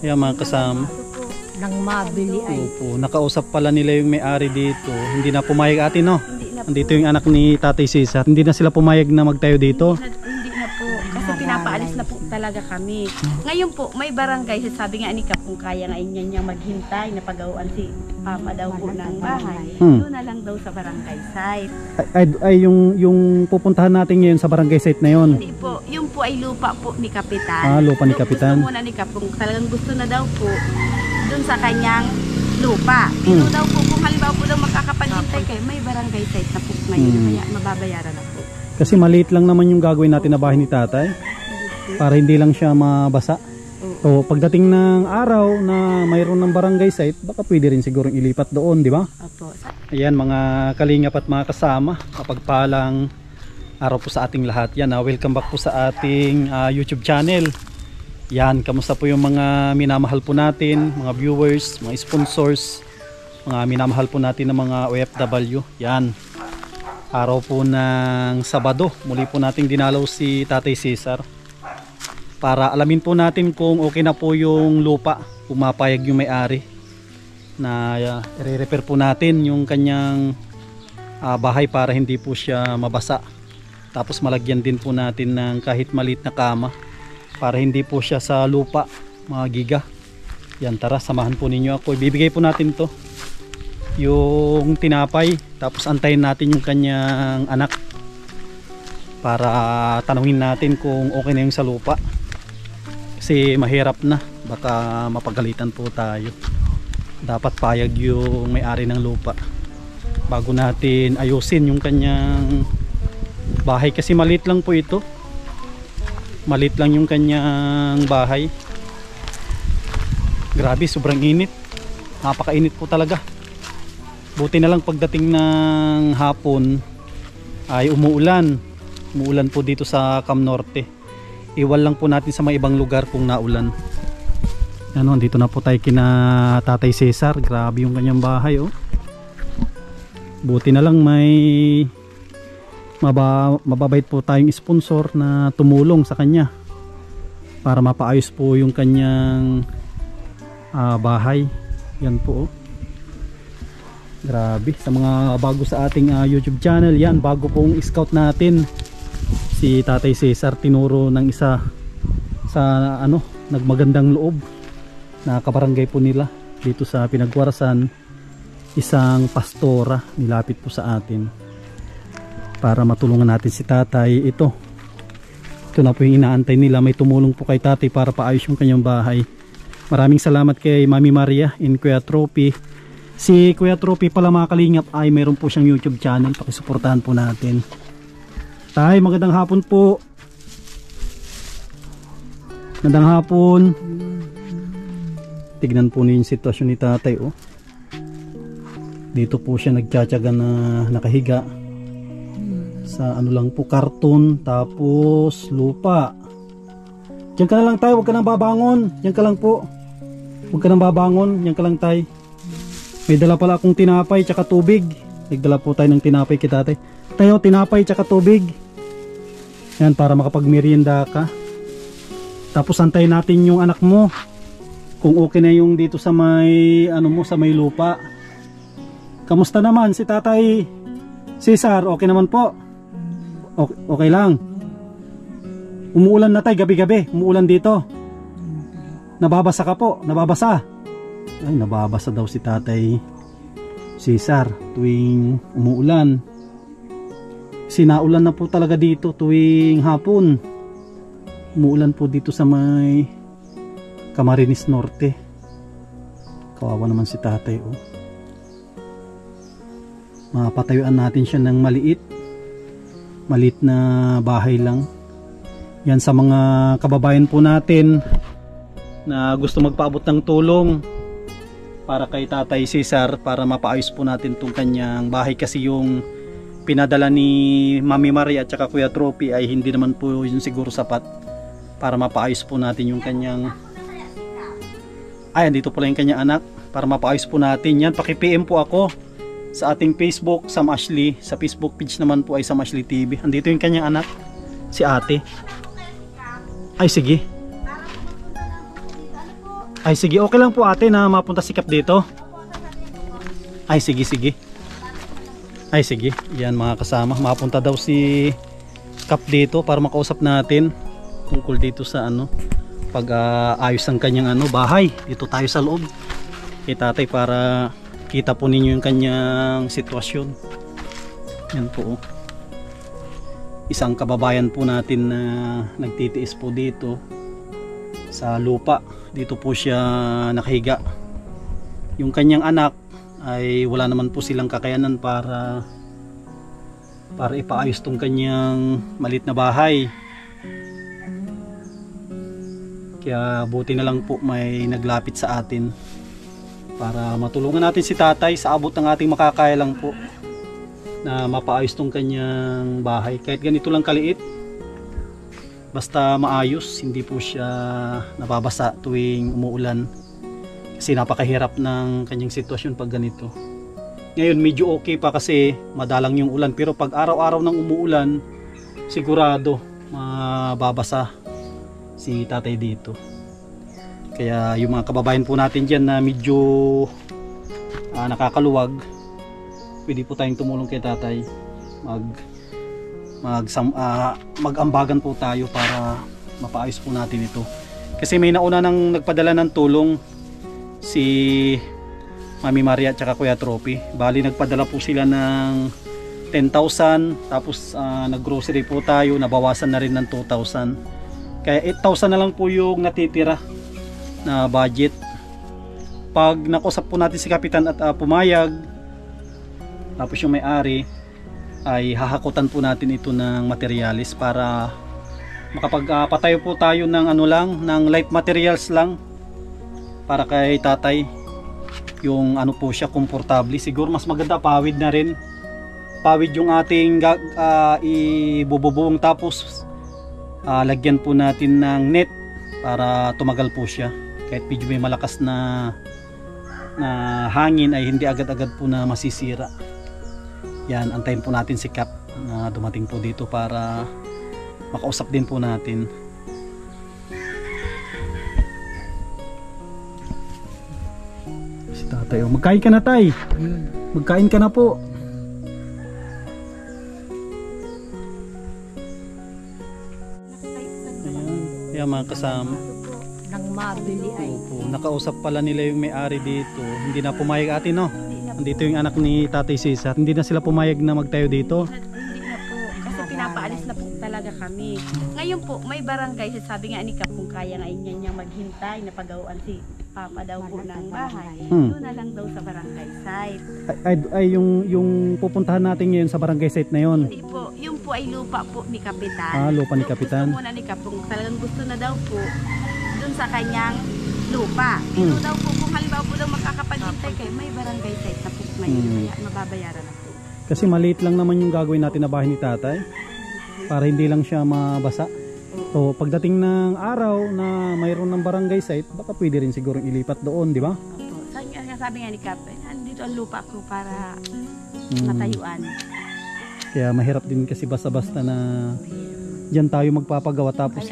Ayan mga kasama. Nang mabili ay. Opo, nakausap pala nila yung may-ari dito. Hindi na pumayag ate no? Andito yung anak ni Tatay Cesar. Hindi na sila pumayag na magtayo dito. Hindi na po. Kasi pinapaalis na po talaga kami. Ngayon po, may barangay. Sabi nga ni Kap kung kaya nga niya maghintay na pagawaan si Papa daw po ng bahay. Doon na lang daw sa barangay site. Ay yung pupuntahan natin ngayon sa barangay site na yon. Hindi po. Yung po ay lupa po ni Kapitan. Lupa ni Kapitan. Gusto muna ni Kap kung talagang gusto na daw po doon sa kanyang lupa. Pero daw po kung halimbawa po daw makakapaghintay kayo, may barangay site na po ngayon. Kaya mababayaran na po. Kasi maliit lang naman yung gagawin natin na bahay ni Tatay. Para hindi lang siya mabasa. So pagdating ng araw na mayroon ng barangay site, baka pwede rin siguro ilipat doon, di ba? Opo. Ayan mga kalingap at mga kasama, kapagpalang araw po sa ating lahat. Yan, welcome back po sa ating YouTube channel. Yan, kamusta po yung mga minamahal po natin, mga viewers, mga sponsors, mga minamahal po natin ng mga OFW. Yan, araw po ng Sabado, muli po nating dinalaw si Tatay Cesar para alamin po natin kung okay na po yung lupa, pumapayag yung may-ari na i-repair po natin yung kanyang bahay para hindi po siya mabasa. Tapos malagyan din po natin ng kahit maliit na kama para hindi po siya sa lupa magiga. Yan, tara samahan po ninyo ako. Ibibigay po natin to yung tinapay, tapos antayin natin yung kanyang anak para tanungin natin kung okay na yung sa lupa kasi mahirap na, baka mapagalitan po tayo. Dapat payag yung may-ari ng lupa bago natin ayusin yung kanyang bahay kasi maliit lang po ito. Maliit lang yung kanyang bahay. Grabe, sobrang init. Napakainit po talaga. Buti na lang pagdating ng hapon ay umuulan. Umuulan po dito sa Cam Norte. Iwan lang po natin sa mga ibang lugar kung naulan. Ano, dito na po tayo kina Tatay Cesar. Grabe yung kanyang bahay, oh. Buti na lang may mababait po tayong sponsor na tumulong sa kanya para mapaayos po yung kanyang bahay. Yan po, oh. Grabe, sa mga bago sa ating YouTube channel, yan, bago pong scout natin si Tatay Cesar, tinuro ng isa sa nagmagandang loob na kabarangay po nila dito sa Pinagwarasan, isang pastora nilapit po sa atin para matulungan natin si Tatay. Ito na po yung inaantay nila. May tumulong po kay Tatay para paayos yung kanyang bahay. Maraming salamat kay Mami Maria and Kuya Trophy. Si Kuya Trophy pala mga kalingap ay mayroon po siyang YouTube channel. Pakisuportahan po natin. Tay, magandang hapon po. Magandang hapon. Tignan po niyo yung sitwasyon ni Tatay, oh. Dito po siya nagtsatsaga na nakahiga sa lang po, karton, tapos lupa. Diyan ka na lang tayo, huwag ka nang babangon. Diyan ka lang po. Huwag ka nang babangon, diyan ka lang tayo. May dala pala akong tinapay tsaka tubig. Nagdala po tayo ng tinapay kay Tatay. Tayo, tinapay tsaka tubig. Yan, para makapagmerienda ka. Tapos antayin natin yung anak mo kung okay na yung dito sa may sa may lupa. Kamusta naman si Tatay Cesar? Okay naman po? Okay lang. Umuulan na tayo gabi-gabi. Umuulan dito. Nababasa ka po? Nababasa? Ay, nababasa daw si Tatay Cesar tuwing umuulan. Sinaulan na po talaga dito tuwing hapon. Umuulan po dito sa may Camarines Norte. Kawawa naman si Tatay, oh. Mapatayuan natin siya ng maliit na bahay lang. Yan, sa mga kababayan po natin na gusto magpaabot ng tulong para kay Tatay Cesar para mapaayos po natin itong kanyang bahay, kasi yung pinadala ni Mami Maria at saka Kuya Trophy ay hindi naman po yun siguro sapat. para mapaayos po natin yung kanyang, ay andito pala yung kanyang anak, para mapaayos po natin yan. Paki-PM po ako sa ating Facebook, Sam Ashley. Sa Facebook page naman po ay Sam Ashley TV. Andito yung kanyang anak, si ate. Ay sige, ay sige, okay lang po ate na mapunta si Kap dito. Ay sige, sige. Ay sige, yan mga kasama, mapunta daw si Kap dito para makausap natin tungkol dito sa ano, pag ayos ang kanyang ano, bahay. Dito tayo sa loob kay tatay para kita po ninyo yung kanyang sitwasyon. Yan po, isang kababayan po natin na nagtitiis po dito sa lupa. Dito po siya nakahiga. Yung kanyang anak ay wala naman po silang kakayanan para ipaayos tong kanyang maliit na bahay. Kaya buti na lang po may naglapit sa atin para matulungan natin si tatay sa abot ng ating makakaya lang po na mapaayos tong kanyang bahay. Kahit ganito lang kaliit, basta maayos, hindi po siya nababasa tuwing umuulan. Kasi napakahirap ng kanyang sitwasyon pag ganito. Ngayon medyo okay pa kasi madalang yung ulan, pero pag araw-araw nang umuulan, sigurado mababasa si tatay dito. Kaya yung mga kababayan po natin dyan na medyo nakakaluwag, pwede po tayong tumulong kay tatay. Mag-ambagan po tayo para mapaayos po natin ito. Kasi may nauna nang nagpadala ng tulong, si Mami Maria at saka Kuya Trophy. Bali nagpadala po sila ng 10,000, tapos naggrocery po tayo, nabawasan na rin ng 2,000. Kaya 8,000 na lang po yung natitira na budget. Pag nakusap po natin si Kapitan at pumayag, tapos yung may-ari, ay hahakutan po natin ito ng materialis para makapagpatayo po tayo ng ano lang, ng light materials lang para kay tatay. Yung ano po siya, komportable. Siguro mas maganda pawid na rin. Pawid yung ating ibububong, tapos lagyan po natin ng net para tumagal po siya. Kahit medyo may malakas na hangin ay hindi agad-agad po na masisira. Yan, antayin po natin si Kap na dumating po dito para makausap din po natin. Si tatay, magkain ka na tay. Magkain ka na po. Ayan mga kasama, Nang mabili ay opo, nakausap pala nila yung may-ari dito. Hindi na pumayag ate, no? Andito yung anak ni Tatay Cesar. Hindi na sila pumayag na magtayo dito. Hindi na po. Kasi pinapaalis na po talaga kami. Ngayon po, may barangay. Sabi nga ni Kap, kung kaya nga niyang maghintay na pagawaan si Papa daw po ng bahay. Doon na lang daw sa barangay site. Ay yung pupuntahan natin ngayon sa barangay site na yon. Hindi po. Yung po ay lupa po ni Kapitan. Lupa ni Kapitan. Gusto muna ni Kap, kung talagang gusto na daw po, doon sa kanyang lupa. Pero daw po, kung halimbawa po daw makakapaghintay kayo, may barangay site na po mababayaran na po. Kasi maliit lang naman yung gagawin natin na bahay ni tatay para hindi lang siya mabasa. So pagdating ng araw na mayroon ng barangay site, baka pwede rin siguro ilipat doon, di ba? Opo. Sabi nga ni Kap, andito ang lupa ko para matayuan. Kaya mahirap din kasi basta-basta na diyan tayo magpapagawa, tapos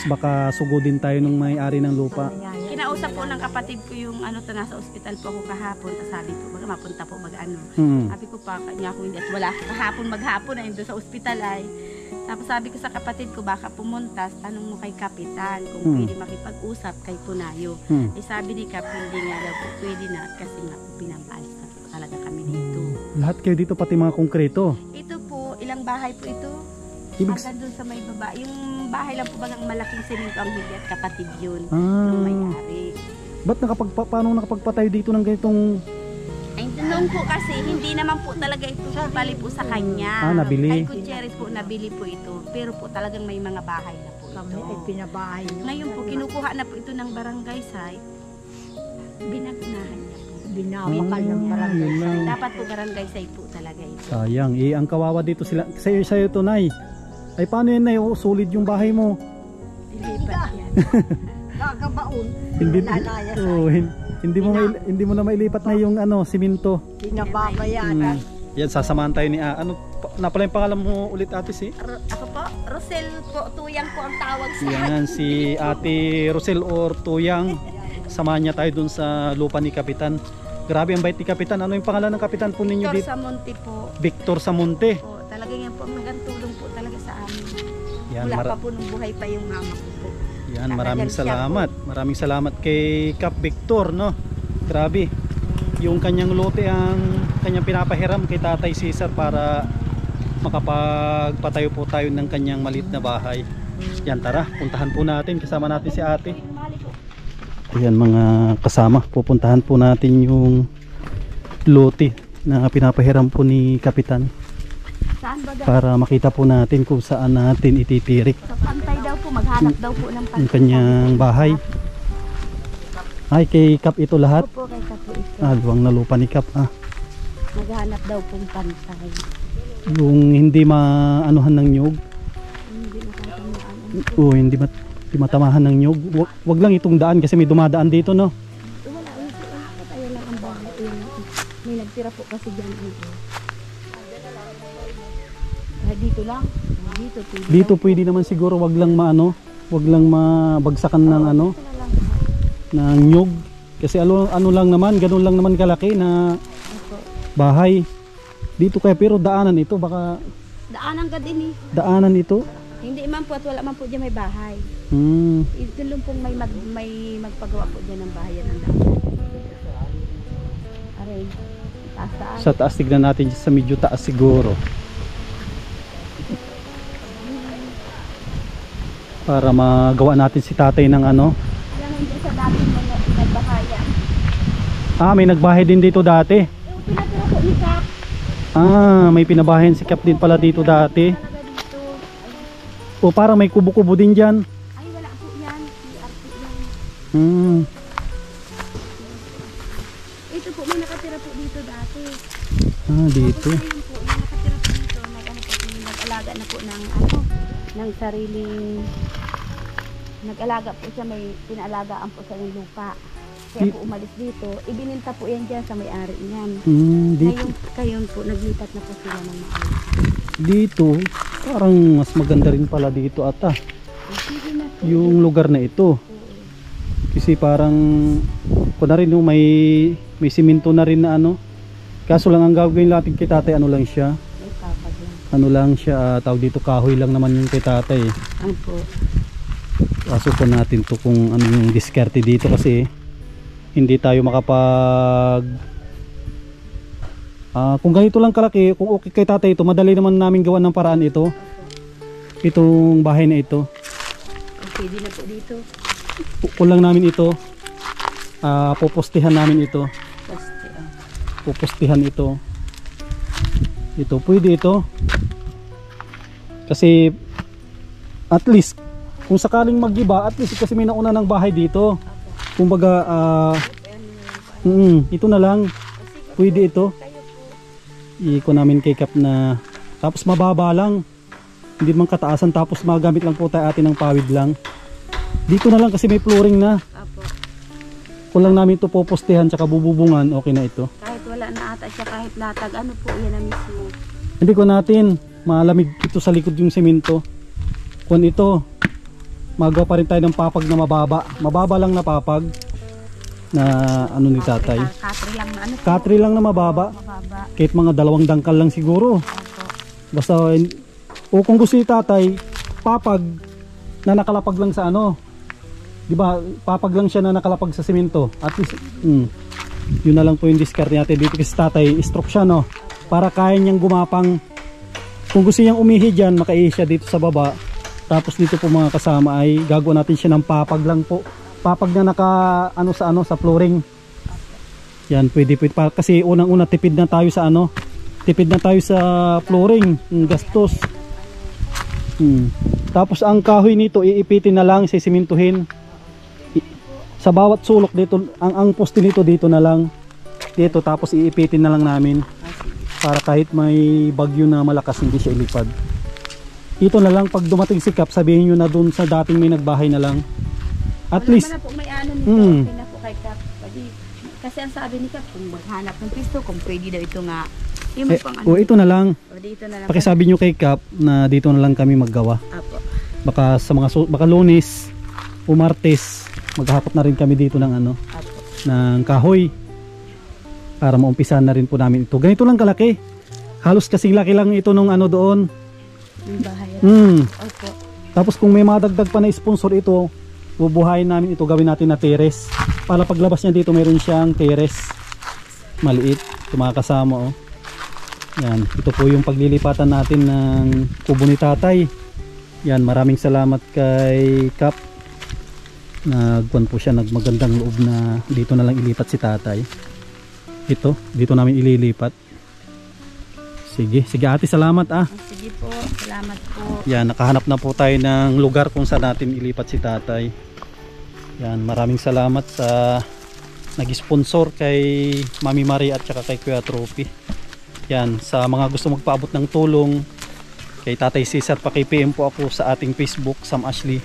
baka sugodin tayo ng may-ari ng lupa. Kinausap po ng kapatid ko yung nasa ospital po ako kahapon. Sabi ko, mapunta po Sabi ko pa kanya ako hindi, at wala kahapon maghapon na doon sa ospital ay. Tapos sabi ko sa kapatid ko, baka pumunta, tanong mo kay Kapitan kung pwede makipag-usap kay Punayo. Sabi ni Kap, hindi nga daw po pwede na kasi nga pinapaalis na talaga kami dito. Lahat kayo dito, pati mga konkreto? Ito po, ilang bahay po ito? Hanggang doon sa may baba. Yung bahay lang po bagang malaking semento ang hindi at kapatid yun. Yung may-ari. Ba't paano nakapagpatayo dito ng ganitong... Ay, noon po kasi, hindi naman po talaga ito bali po sa kanya. Nabili. Kay Gutierrez po, nabili po ito. Pero po talagang may mga bahay na po kami ay ito. pinabahay niyo. Ngayon po, kinukuha na po ito ng barangay site. Binagnahan niya po. Binawakan ng barangay site. Dapat po barangay site po talaga ito. Sayang, ang kawawa dito sila. Sa'yo tunay. Ay paano yan na sulit yung bahay mo? Kakabaon. Hindi Lalayas oh, hindi mo na mailipat na yung ano, simento. Pinababayaran. Yan, sasamahan tayo ni ano na pala yung pangalan mo ulit, ate? Ako po, Rosel po, Tuyang po ang tawag sa Yan, si Ate Rosel or Tuyang. Samahan niya tayo dun sa lupa ni Kapitan. Grabe ang bait ni Kapitan. Ano yung pangalan ng Kapitan po ninyo Victor dito? Samonte po. Victor Samonte. Po, talaga yan po, magandang po talaga sa amin. Yan, Wala pa po nung buhay pa yung mama ko po. yan, Talagang maraming siya salamat. Maraming salamat kay Kap Victor, no? Grabe. Yung kanyang lote ang kanyang pinapahiram kay Tatay Cesar para makapagpatayo po tayo ng kanyang maliit na bahay. Yan, tara, puntahan po natin. Kasama natin si ate. Ayan mga kasama, pupuntahan po natin yung lote na pinapahiram po ni Kapitan Saan ba daw? para makita po natin kung saan natin ititirik Sa pantay daw po, maghanap daw po ng pantay. yung kanyang bahay. Ay, kay Kap ito lahat. Opo, kay Kapo ito. Luwang na lupa ni Kap. Maghanap daw pong pantay. Yung hindi maanuhan ng nyug. Hindi nakatamaan. O hindi matamahan ng nyug. Wag lang itong daan kasi may dumadaan dito, no? Wala, ayun lang ang bahay. Ayun lang. May nagtira po kasi dyan. Dito lang. Dito, pwede. Dito pwede naman siguro, wag lang wag lang mabagsakan ng ano, Ito na lang. ng nyug. Kasi ano lang naman, ganun lang naman kalaki na Opo. bahay. Dito kaya pero daanan ito, baka Daanan ka din eh. daanan ito. Hindi man po at wala man po dyan may bahay. Hmm. Ito lang pong may magpagawa po dyan ng bahayan ng daan. Aray, taas. Sa taas tignan natin sa medyo taas siguro. Para magawa natin si tatay ng ano. Yan hindi sa dating mga nagbahayan. May nagbahay din dito dati. Yung pinatira po ni Kap. May pinabahayan si Kap din pala dito dati. Talaga dito. O parang may kubo-kubo din dyan. Ay wala po yan. CRT yan. Ito po may nakatira po dito dati. Dito. Tapos ngayon po may nakatira po dito. Nag-alaga na po ng ano. Ng sariling. Nag-alaga po siya. May pinaalagaan po sa yung lupa. Kaya po umalis dito. Ibininta po yan dyan sa may-ari niyan. Dito. Ngayon po naglipat na po sila ng maayos. Dito, parang mas maganda rin pala dito ata. Sige na po. Yung lugar na ito. Kasi parang na rin, no, may simento na rin na ano. Kaso lang ang gagawin natin kay tatay, ano lang siya. May kapag lang. Ano lang siya, tawag dito kahoy lang naman yung kay tatay. Ano po? Kaso po natin to kung ano yung diskarte dito kasi hindi tayo makapag kung ganito lang kalaki, kung okay kay tatay ito, madali naman namin gawa ng paraan ito. Itong bahay na ito. Pwede na po dito. Kulang namin ito. Pupustihan namin ito. Poste. Pupustihan ito. Ito, pwede ito. Kasi at least kung sakaling mag-iba, at least kasi may nauna ng bahay dito. Kumbaga ito na lang. Pwede ito. Iiko namin kay Kap na tapos mababa lang. Hindi man kataasan, tapos magamit lang po tayo atin ng pawid lang. Dito na lang kasi may flooring na. Apo. Kulang namin ito popostehan tsaka bububungan, okay na ito. Kahit wala na ata siya, kahit latag, ano po, yan na mismo. Hindi ko natin malamig ito sa likod yung semento. Kung ito, magawa pa rin tayo ng papag na mababa. Mababa lang na papag na ano ni tatay. Katri lang na ano po. Katri lang na mababa. Mababa. Kahit mga 2 dangkal lang siguro. Apo. Basta, o kung gusto ni tatay, papag na nakalapag lang sa ano. Diba, papag lang siya na nakalapag sa semento. At least, yun na lang po yung discard natin dito kasi tatay, stroke siya, no? Para kaya niyang gumapang. Kung gusto niyang umihi dyan, makaihi siya dito sa baba. Tapos dito po mga kasama ay gagawa natin siya ng papag lang po. Papag na naka sa flooring. Yan, pwede kasi unang-una tipid na tayo sa ano. Tipid na tayo sa flooring, gastos. Tapos ang kahoy nito iipitin na lang, sisimintuhin. Sa bawat sulok dito, ang poste nito dito na lang. Dito tapos iipitin na lang namin. Para kahit may bagyo na malakas hindi siya ilipad. Ito na lang pag dumating si Kap, sabihin nyo na dun sa dating may nagbahay na lang. At Wala least, man na po may ano nito, Mm. okay na po kay Kap. Kasi ang sabi ni Kap, kung maghanap ng pisto, kung pwede daw ito nga, yung pang ano. o ito na lang. O, dito na lang. Pakisabi nyo kay Kap na dito na lang kami maggawa. Apo. Baka sa mga baka Lunes o Martes maghahakot na rin kami dito ng ano, Apo. ng kahoy para maumpisahan na rin po namin ito. Ganito lang kalaki. Halos kasing laki lang ito nung ano doon. Yung bahay. Opo. Tapos kung may madagdag pa na sponsor ito, bubuhayin namin ito, gawin natin na terrace. Para paglabas niya dito mayroon siyang terrace. Maliit. Ito mga kasama, oh. Yan, ito po yung paglilipatan natin ng kubo ni tatay. Yan, maraming salamat kay Kap. Nagkuhan po siya, nagmagandang loob na dito na lang ilipat si tatay. Ito, dito namin ililipat. Sige, sige ate, salamat ah. Sige po, salamat po. Yan, nakahanap na po tayo ng lugar kung saan natin ilipat si tatay. Yan, maraming salamat sa nag-sponsor kay Mami Marie at saka kay Kuya Trophy. Yan, sa mga gusto magpaabot ng tulong kay Tatay Cesar, paki-PM po ako sa ating Facebook, Sam Ashley.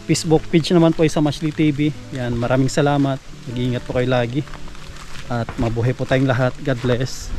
Facebook page naman po ay Sam Ashley TV. Yan, maraming salamat. Mag-iingat po kayo lagi. At mabuhay po tayong lahat. God bless.